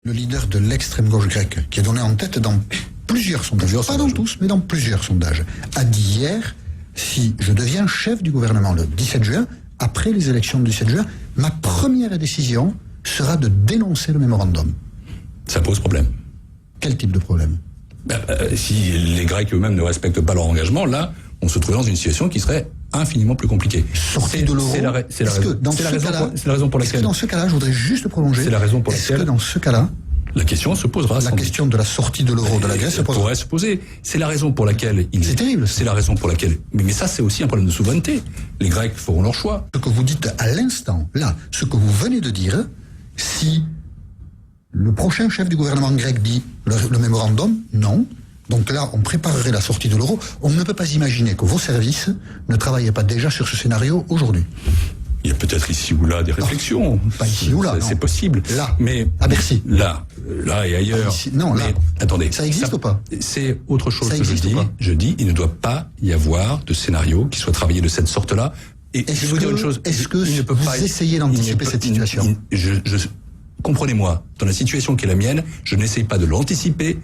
Le leader de l'extrême gauche grecque, qui est donné en tête dans plusieurs sondages, pas dans tous, mais dans plusieurs sondages, a dit hier, si je deviens chef du gouvernement le 17 juin, après les élections du 17 juin, ma première décision sera de dénoncer le mémorandum. Ça pose problème. Quel type de problème ? Si les Grecs eux-mêmes ne respectent pas leur engagement, là, on se trouve dans une situation qui serait infiniment plus compliquée. Sortie de l'euro. C'est la raison pour laquelle. Dans ce cas-là, je voudrais juste prolonger. C'est la raison pour laquelle. Est-ce que dans ce cas-là, la question se posera. La question de la sortie de l'euro de la Grèce pourrait se poser. C'est la raison pour laquelle c'est terrible. C'est la raison pour laquelle. Mais ça, c'est aussi un problème de souveraineté. Les Grecs feront leur choix. Ce que vous dites à l'instant, là, ce que vous venez de dire, si le prochain chef du gouvernement grec dit le mémorandum, non. Donc là, on préparerait la sortie de l'euro. On ne peut pas imaginer que vos services ne travaillaient pas déjà sur ce scénario aujourd'hui. Il y a peut-être ici ou là des réflexions. Pas ici ou là. C'est possible. Là. Mais à Bercy. Là et ailleurs. Ici, non, là. Mais attendez. Ça existe ou pas ? C'est autre chose ça que je dis. Je dis, il ne doit pas y avoir de scénario qui soit travaillé de cette sorte-là. Et je vais vous dire une chose. Est-ce que vous essayez d'anticiper cette situation ? Comprenez-moi, dans la situation qui est la mienne, je n'essaye pas de l'anticiper.